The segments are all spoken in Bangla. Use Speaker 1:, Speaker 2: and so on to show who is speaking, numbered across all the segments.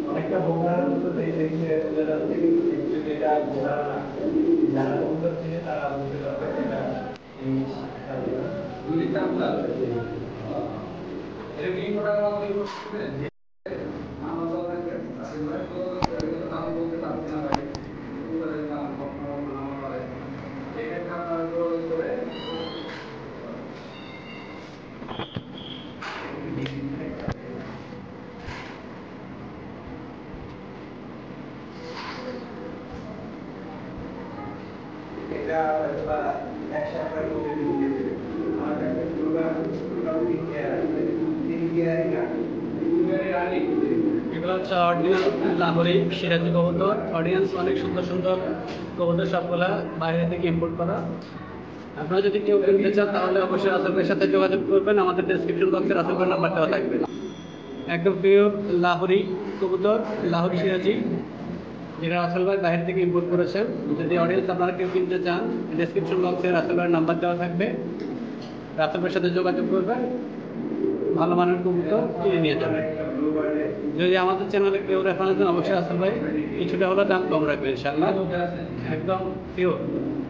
Speaker 1: অনেকটা ভোগার মতো দেখে এটা ভোগার না যারা কবুতর চিনে তারা বুঝতে পারবে এটা এটা এক সপ্তাহ এগুলো হচ্ছে অরিজিনাল লাহোরি সিরাজি কবুতর। অডিয়েন্স অনেক সুন্দর সুন্দর কবুতর, সবগুলা বাইরে থেকে ইম্পোর্ট করা। আপনারা যদি কেউ কিনতে চান তাহলে অবশ্যই রাসেল ভাইয়ের সাথে যোগাযোগ করবেন, আমাদের ডেসক্রিপশন বক্সে রাসেল ভাইয়ের নাম্বার দেওয়া থাকবে। একদম পিওর লাহোরি কবুতর, লাহোরি সিরাজি, যেটা রাসেল ভাই বাইরে থেকে ইম্পোর্ট করেছেন। যদি অডিয়েন্স আপনারা কেউ কিনতে চান, ডেসক্রিপশন বক্সে রাসেল ভাইয়ের নাম্বার দেওয়া থাকবে, রাসেল ভাইয়ের সাথে যোগাযোগ করবেন, ভালো মানের কবুতর কিনে নিয়ে যাবেন। যদি আমাদের চ্যানেলে কেউ রেফারেন্স দেন অবশ্যই রাসেল ভাই কিছুটা হলেও দাম কম রাখবেন ইনশাআল্লাহ। একদম পিওর,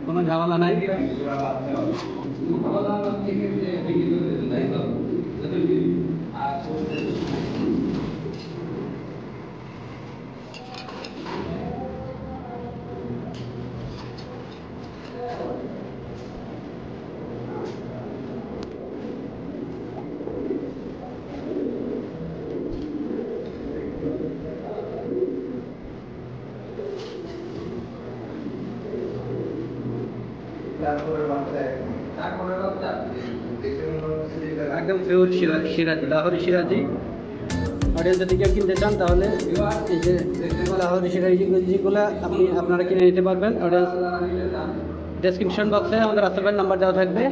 Speaker 1: কোনো ঝামেলা নাই। একদম পিওর সিরাজি, লাহোরি সিরাজি। অডিয়েন্স যদি কেউ কিনতে চান তাহলে এই যে লাহোরি সিরাজিগুলো আপনারা কিনে নিতে পারবেন। অডিয়েন্স ডেসক্রিপশন বক্সে আমাদের রাসেল ভাইয়ের নাম্বার দেওয়া থাকবে।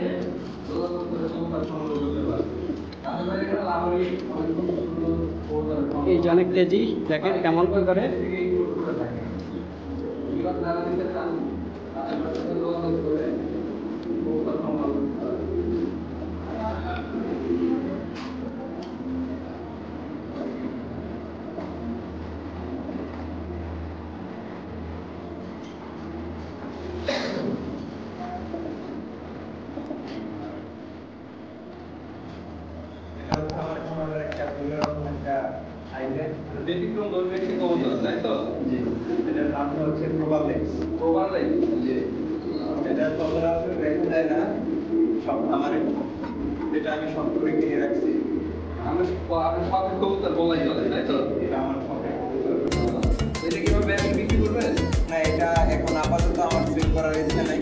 Speaker 1: এই যে অনেক তেজি, দেখেন কেমন করে।
Speaker 2: ব্যতিক্রম ধর্মী একটি কবুতর, তাই তো? জি, এটার নামটা হচ্ছে প্রবালেক্স। প্রবালেক্স, জি। এটা সচরাচর দেখা যায় না সব খামারে, যেটা আমি শখ করে কিনে রাখছি। আমার শখের কবুতর বলাই চলে, তাই তো? এটা আমার শখের কবুতর। এটা কিভাবে বিক্রি করবেন? না, এটা এখন আপাতত আমার সেল করার ইচ্ছা নাই।